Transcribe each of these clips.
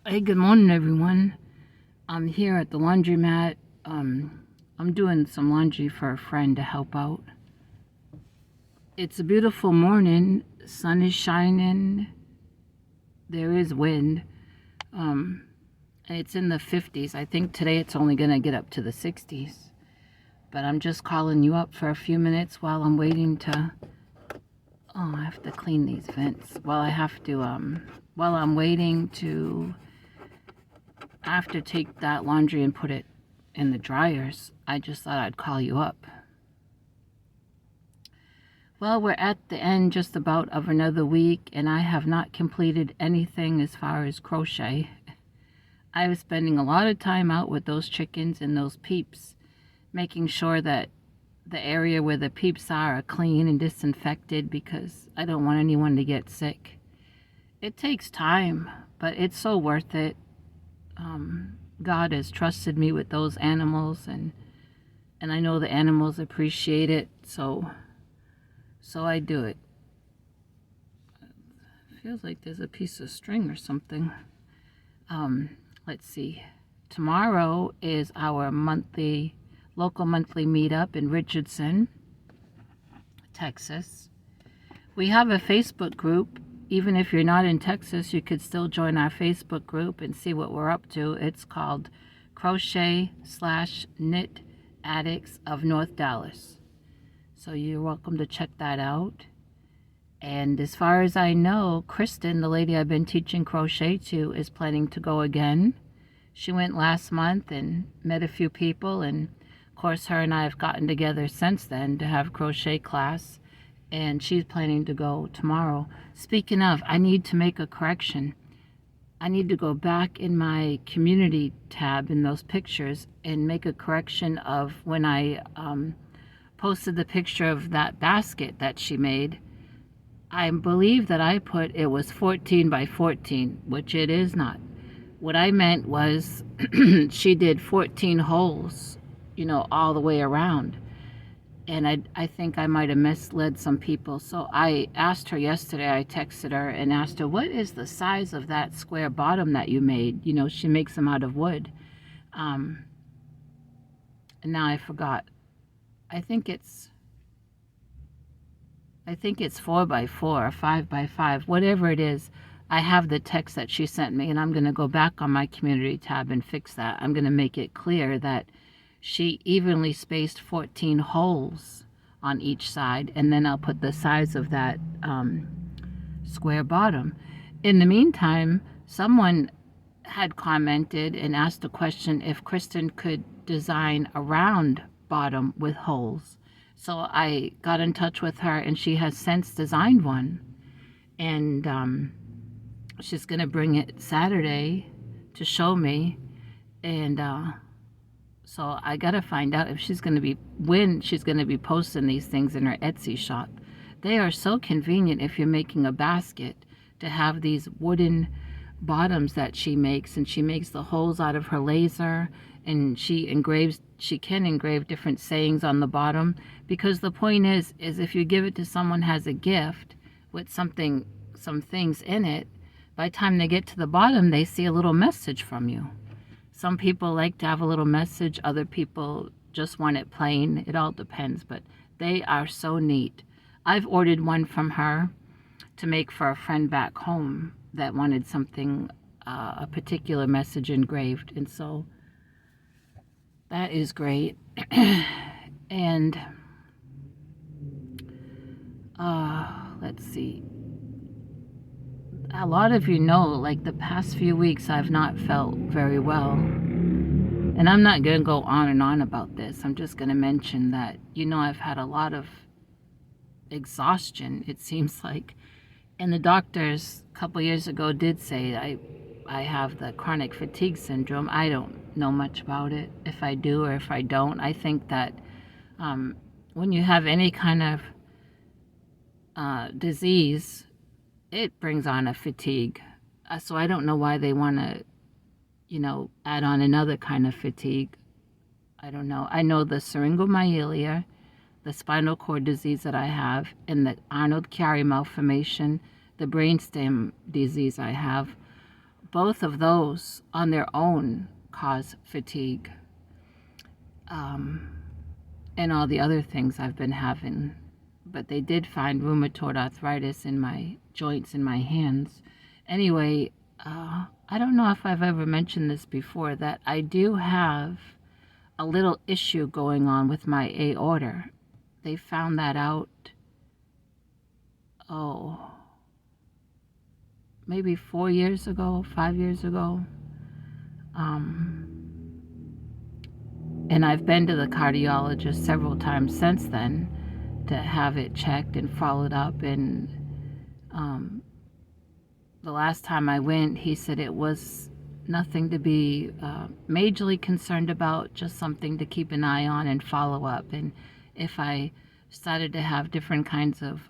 Hey, good morning, everyone. I'm here at the laundromat. I'm doing some laundry for a friend to help out. It's a beautiful morning. Sun is shining. There is wind. And it's in the 50s. I think today it's only going to get up to the 60s. But I'm just calling you up for a few minutes while I'm waiting to. Oh, I have to clean these vents. While I'm waiting to. I have to take that laundry and put it in the dryers. I just thought I'd call you up. Well, we're at the end just about of another week, and I have not completed anything as far as crochet. I was spending a lot of time out with those chickens and those peeps, making sure that the area where the peeps are clean and disinfected because I don't want anyone to get sick. It takes time, but it's so worth it. God has trusted me with those animals, and I know the animals appreciate it, so I do it. Feels like there's a piece of string or something. Let's see. Tomorrow is our local monthly meetup in Richardson, Texas. We have a Facebook group. Even if you're not in Texas, you could still join our Facebook group and see what we're up to. It's called Crochet/Knit Addicts of North Dallas. So you're welcome to check that out. And as far as I know, Kristen, the lady I've been teaching crochet to, is planning to go again. She went last month and met a few people, and of course her and I have gotten together since then to have crochet class, and she's planning to go tomorrow. Speaking of, I need to make a correction. I need to go back in my community tab in those pictures and make a correction of when I posted the picture of that basket that she made. I believe that I put it was 14 by 14, which it is not. What I meant was she did 14 holes, all the way around. And I think I might have misled some people. So I asked her yesterday, I texted her and asked her, what is the size of that square bottom that you made? She makes them out of wood. And now I forgot. I think it's 4 by 4 or 5 by 5, whatever it is. I have the text that she sent me, and I'm going to go back on my community tab and fix that. I'm going to make it clear that she evenly spaced 14 holes on each side, and then I'll put the size of that square bottom. In the meantime, someone had commented and asked a question if Kristen could design a round bottom with holes. So I got in touch with her, and she has since designed one. And she's going to bring it Saturday to show me. And so I got to find out if when she's going to be posting these things in her Etsy shop. They are so convenient if you're making a basket to have these wooden bottoms that she makes. And she makes the holes out of her laser, and she can engrave different sayings on the bottom, because the point is if you give it to someone as a gift with some things in it, by the time they get to the bottom, they see a little message from you. Some people like to have a little message, other people just want it plain. It all depends, but they are so neat. I've ordered one from her to make for a friend back home that wanted something, a particular message engraved, and so that is great. And let's see. A lot of you know, like the past few weeks, I've not felt very well. And I'm not going to go on and on about this. I'm just going to mention that, I've had a lot of exhaustion, it seems like. And the doctors a couple years ago did say I have the chronic fatigue syndrome. I don't know much about it, if I do or if I don't. I think that when you have any kind of disease, it brings on a fatigue. So I don't know why they want to, add on another kind of fatigue. I don't know. I know the syringomyelia, the spinal cord disease that I have, and the Arnold-Chiari malformation, the brainstem disease I have. both of those on their own cause fatigue, and all the other things I've been having. But they did find rheumatoid arthritis in my joints in my hands. Anyway, I don't know if I've ever mentioned this before, that I do have a little issue going on with my aorta. They found that out, maybe 4 years ago, 5 years ago. And I've been to the cardiologist several times since then to have it checked and followed up. And the last time I went, he said it was nothing to be majorly concerned about, just something to keep an eye on and follow up. And if I started to have different kinds of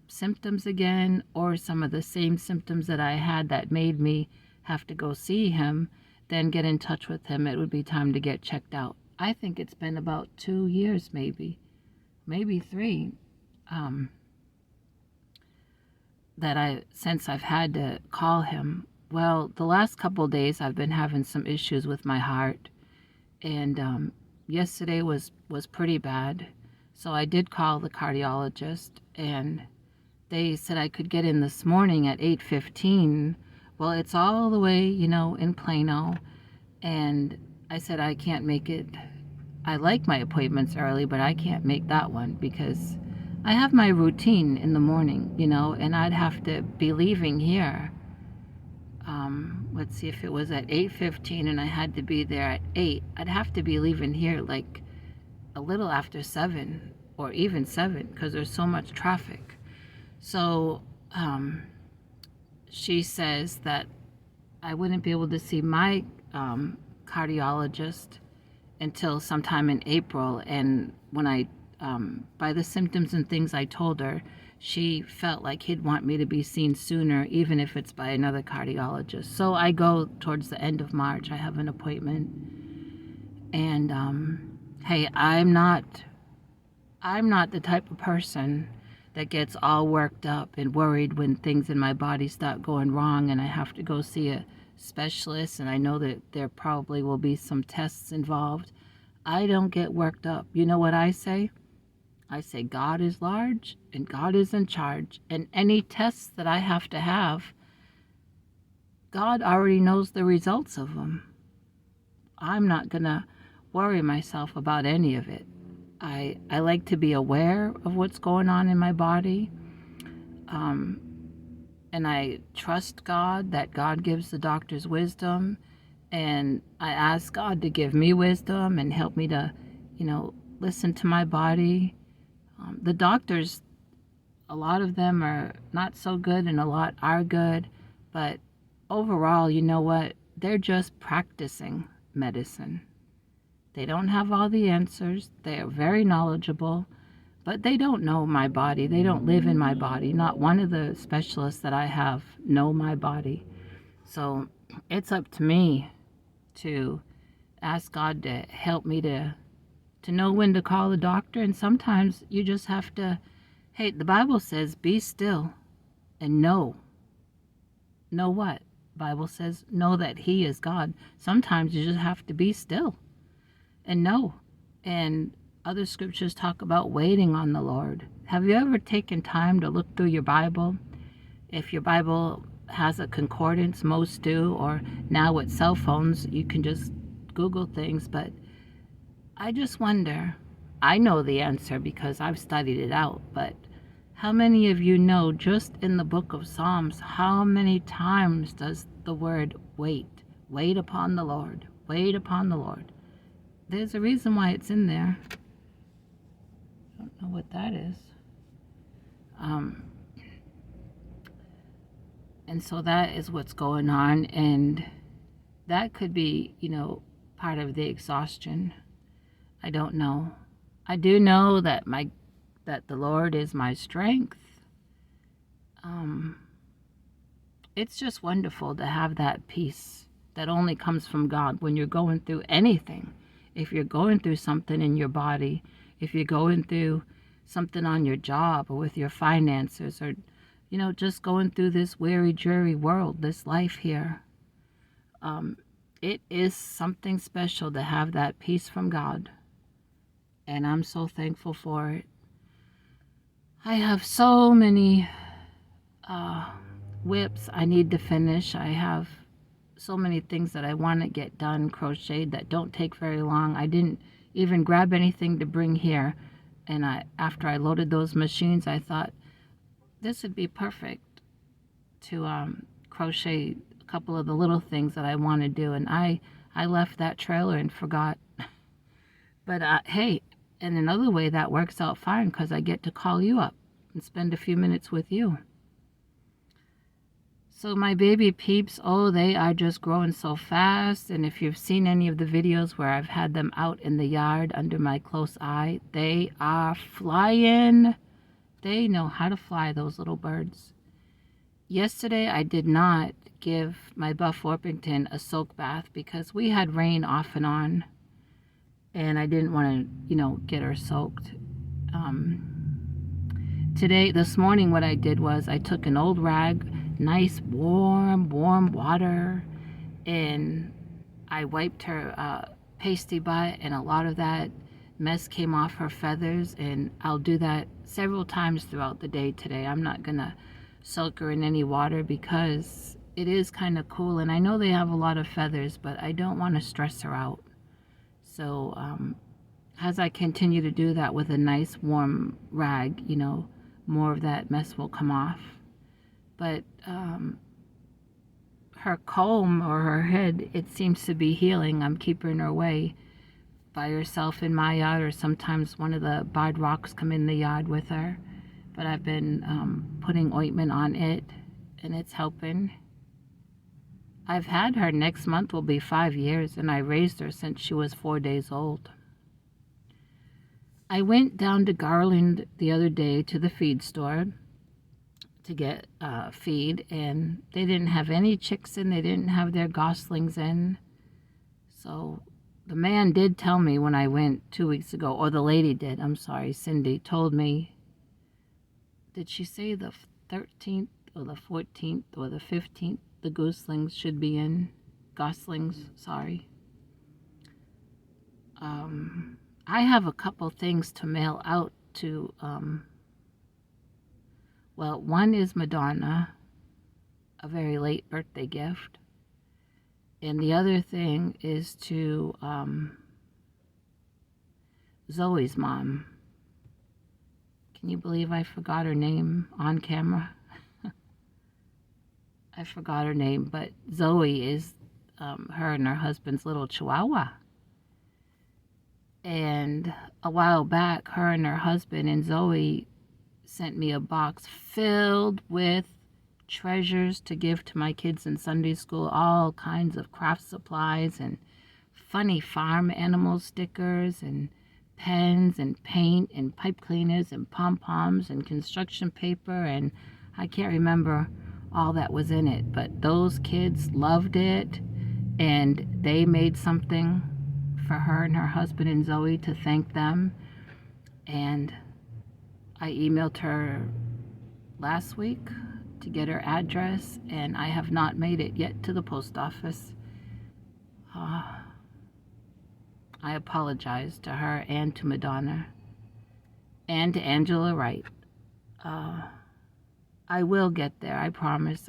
symptoms again, or some of the same symptoms that I had that made me have to go see him, then get in touch with him. It would be time to get checked out. I think it's been about 2 years, maybe 3, since I've had to call him. Well, the last couple of days I've been having some issues with my heart, and yesterday was pretty bad. So I did call the cardiologist, and they said I could get in this morning at 8:15. Well, it's all the way, in Plano, and I said I can't make it. I like my appointments early, but I can't make that one because I have my routine in the morning, and I'd have to be leaving here. Let's see, if it was at 8:15 and I had to be there at 8, I'd have to be leaving here like a little after 7 or even 7 because there's so much traffic. So she says that I wouldn't be able to see my cardiologist until sometime in April. And when I, by the symptoms and things I told her, she felt like he'd want me to be seen sooner, even if it's by another cardiologist. So I go towards the end of March. I have an appointment. And hey, I'm not the type of person that gets all worked up and worried when things in my body start going wrong and I have to go see a specialist, and I know that there probably will be some tests involved. I don't get worked up. You know what I say? I say God is large and God is in charge, and any tests that I have to have, God already knows the results of them. I'm not gonna worry myself about any of it. I like to be aware of what's going on in my body, and I trust God, that God gives the doctors wisdom, and I ask God to give me wisdom and help me to, listen to my body. The doctors, a lot of them are not so good and a lot are good, but overall, you know what? They're just practicing medicine. They don't have all the answers. They are very knowledgeable, but they don't know my body. They don't live in my body. Not one of the specialists that I have know my body. So it's up to me to ask God to help me to know when to call the doctor. And sometimes you just have to, hey, the Bible says, be still and know. Know what? Bible says, know that He is God. Sometimes you just have to be still and know. And other scriptures talk about waiting on the Lord. Have you ever taken time to look through your Bible? If your Bible has a concordance, most do, or now with cell phones, you can just Google things. But I just wonder, I know the answer because I've studied it out, but how many of you know just in the book of Psalms, how many times does the word wait? Wait upon the Lord. Wait upon the Lord. There's a reason why it's in there. I don't know what that is. And so that is what's going on, and that could be, part of the exhaustion. I don't know. I do know that the Lord is my strength. It's just wonderful to have that peace that only comes from God when you're going through anything. If you're going through something in your body, if you're going through something on your job or with your finances, or, just going through this weary, dreary world, this life here, it is something special to have that peace from God. And I'm so thankful for it. I have so many whips I need to finish. I have so many things that I want to get done, crocheted, that don't take very long. I didn't even grab anything to bring here. And after I loaded those machines, I thought this would be perfect to crochet a couple of the little things that I want to do. And I left that trailer and forgot. But hey, in another way that works out fine, because I get to call you up and spend a few minutes with you. So my baby peeps, oh, they are just growing so fast. And if you've seen any of the videos where I've had them out in the yard under my close eye, they are flying. They know how to fly, those little birds. Yesterday, I did not give my Buff Orpington a soak bath because we had rain off and on. And I didn't want to, get her soaked. This morning, what I did was I took an old rag, nice warm water, and I wiped her pasty butt, and a lot of that mess came off her feathers, and I'll do that several times throughout the day today. I'm not gonna soak her in any water because it is kind of cool, and I know they have a lot of feathers, but I don't want to stress her out. So as I continue to do that with a nice warm rag, more of that mess will come off. But her comb or her head, it seems to be healing. I'm keeping her away by herself in my yard, or sometimes one of the barred rocks come in the yard with her. But I've been putting ointment on it, and it's helping. I've had her, next month will be 5 years, and I raised her since she was 4 days old. I went down to Garland the other day to the feed store to get feed, and they didn't have any chicks in. They didn't have their goslings in. So the man did tell me when I went 2 weeks ago, or the lady did, I'm sorry, Cindy, told me, did she say the 13th or the 14th or the 15th the goslings should be in? Goslings, sorry. I have a couple things to mail out to, well, one is Madonna, a very late birthday gift. And the other thing is to Zoe's mom. Can you believe I forgot her name on camera? I forgot her name, but Zoe is her and her husband's little chihuahua. And a while back, her and her husband and Zoe sent me a box filled with treasures to give to my kids in Sunday school, all kinds of craft supplies and funny farm animal stickers and pens and paint and pipe cleaners and pom-poms and construction paper, and I can't remember all that was in it, but those kids loved it, and they made something for her and her husband and Zoe to thank them. And I emailed her last week to get her address, and I have not made it yet to the post office. I apologize to her and to Madonna and to Angela Wright. I will get there. I promise.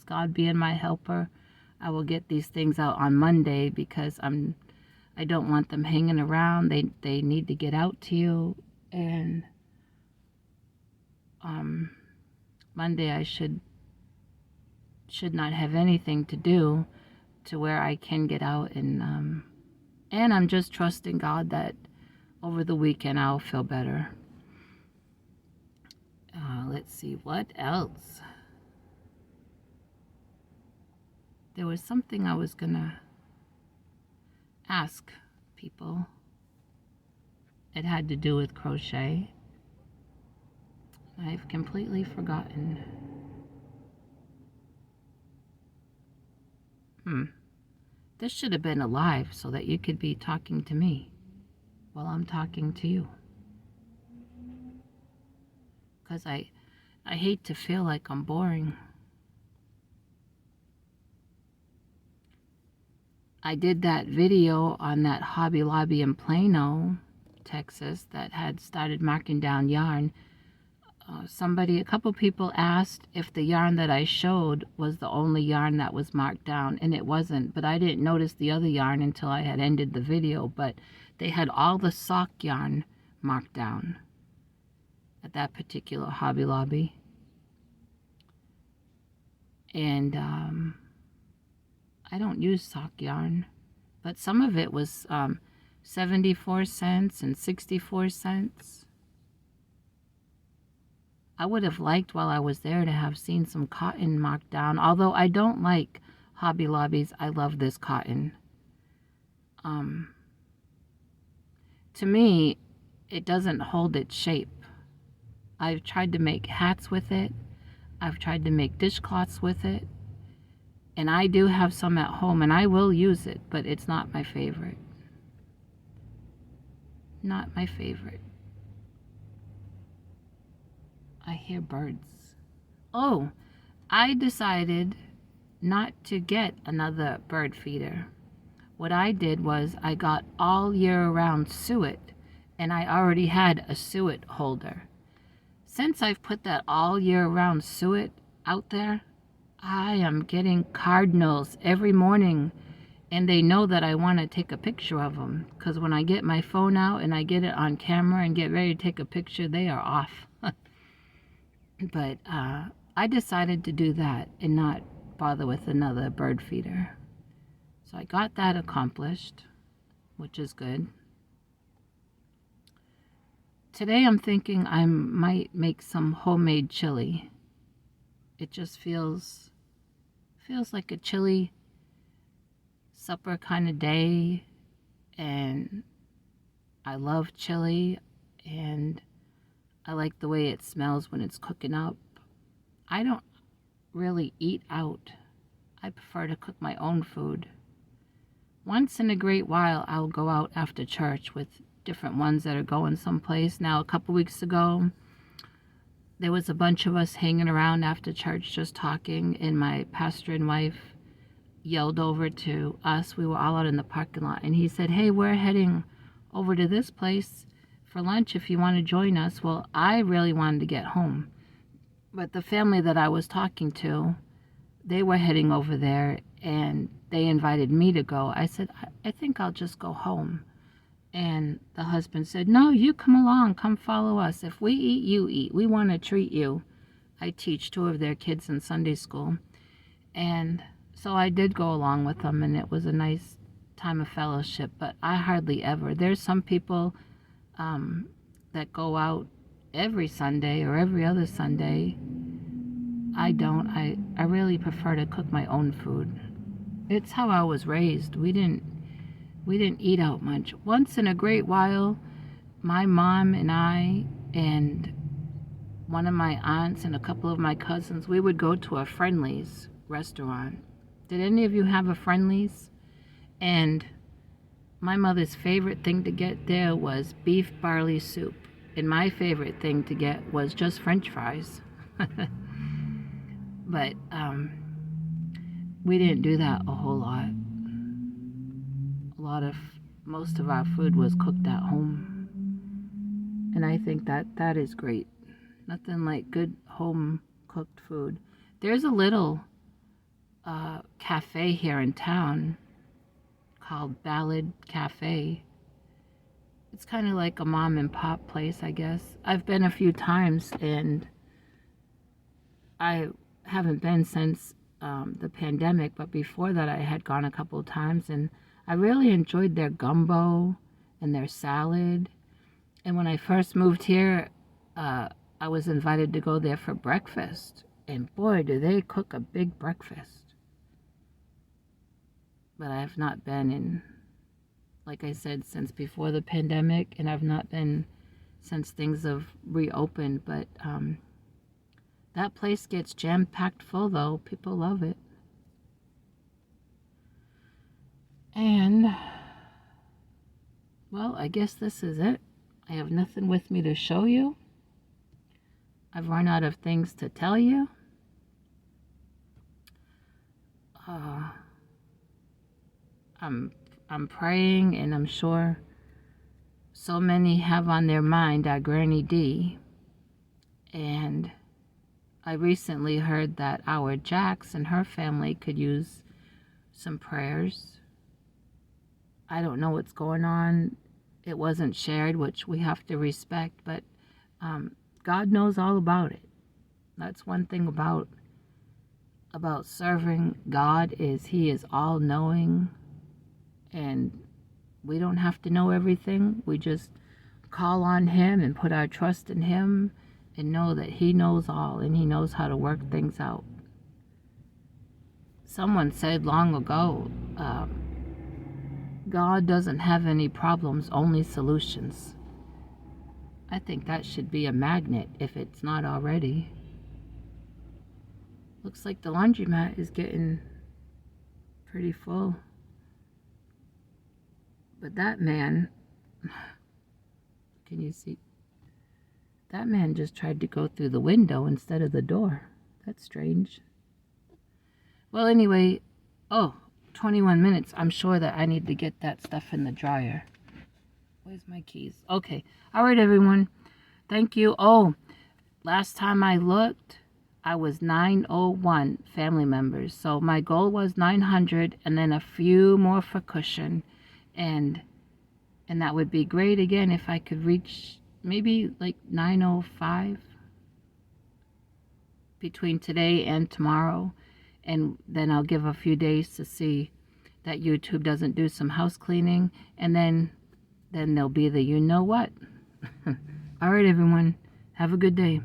God being my helper, I will get these things out on Monday, because I don't want them hanging around. They need to get out to you. And Monday I should not have anything to do, to where I can get out, and I'm just trusting God that over the weekend I'll feel better. Let's see, what else? There was something I was gonna ask people. It had to do with crochet. I've completely forgotten. This should have been alive so that you could be talking to me while I'm talking to you. Because I hate to feel like I'm boring. I did that video on that Hobby Lobby in Plano, Texas, that had started marking down yarn. A couple people asked if the yarn that I showed was the only yarn that was marked down, and it wasn't, but I didn't notice the other yarn until I had ended the video. But they had all the sock yarn marked down at that particular Hobby Lobby. And I don't use sock yarn, but some of it was 74 cents and 64 cents. I would have liked while I was there to have seen some cotton marked down, although I don't like Hobby Lobbies. I love this cotton. To me, it doesn't hold its shape. I've tried to make hats with it. I've tried to make dishcloths with it. And I do have some at home, and I will use it, but it's not my favorite. Not my favorite. I hear birds. Oh, I decided not to get another bird feeder. What I did was I got all year round suet, and I already had a suet holder. Since I've put that all year round suet out there, I am getting cardinals every morning, and they know that I want to take a picture of them, because when I get my phone out and I get it on camera and get ready to take a picture, they are off. But I decided to do that and not bother with another bird feeder. So I got that accomplished, which is good. Today I'm thinking I might make some homemade chili. It just feels like a chili supper kind of day, and I love chili, and I like the way it smells when it's cooking up. I don't really eat out. I prefer to cook my own food. Once in a great while, I'll go out after church with different ones that are going someplace. Now, a couple weeks ago, there was a bunch of us hanging around after church just talking, and my pastor and wife yelled over to us. We were all out in the parking lot, and he said, "Hey, we're heading over to this place for lunch if you want to join us." Well, I really wanted to get home, but the family that I was talking to, they were heading over there, and they invited me to go. I said, I think I'll just go home. And the husband said, "No, you come along, come follow us. If we eat, you eat. We want to treat you." I teach 2 of their kids in Sunday school, and so I did go along with them, and it was a nice time of fellowship. But I hardly ever. There's some people that go out every Sunday or every other Sunday. I don't. I really prefer to cook my own food. It's how I was raised. We didn't eat out much. Once in a great while, my mom and I and one of my aunts and a couple of my cousins, we would go to a Friendly's restaurant. Did any of you have a Friendly's? And my mother's favorite thing to get there was beef barley soup. And my favorite thing to get was just French fries. But we didn't do that a whole lot. Most of our food was cooked at home. And I think that is great. Nothing like good home cooked food. There's a little cafe here in town called Ballad Cafe. It's kind of like a mom and pop place, I guess. I've been a few times, and I haven't been since the pandemic, but before that I had gone a couple of times, and I really enjoyed their gumbo and their salad. And when I first moved here, I was invited to go there for breakfast, and boy, do they cook a big breakfast. But I have not been in, like I said, since before the pandemic, and I've not been since things have reopened. But that place gets jam-packed full, though. People love it. And, well, I guess this is it. I have nothing with me to show you. I've run out of things to tell you. I'm I'm praying, and I'm sure so many have on their mind our Granny D. And I recently heard that our Jax and her family could use some prayers. I don't know what's going on. It wasn't shared, which we have to respect, but God knows all about it. That's one thing about serving God, is He is all knowing, and we don't have to know everything. We just call on Him and put our trust in Him and know that He knows all and He knows how to work things out. Someone said long ago, God doesn't have any problems, only solutions. I think that should be a magnet if it's not already. Looks like the laundromat is getting pretty full. But that man, can you see? That man just tried to go through the window instead of the door. That's strange. Well, anyway, 21 minutes. I'm sure that I need to get that stuff in the dryer. Where's my keys? Okay. All right, everyone. Thank you. Oh, last time I looked, I was 901 family members. So my goal was 900 and then a few more for cushion. And that would be great again if I could reach maybe like 905 between today and tomorrow. And then I'll give a few days to see that YouTube doesn't do some house cleaning. And then there'll be the you know what. All right, everyone. Have a good day.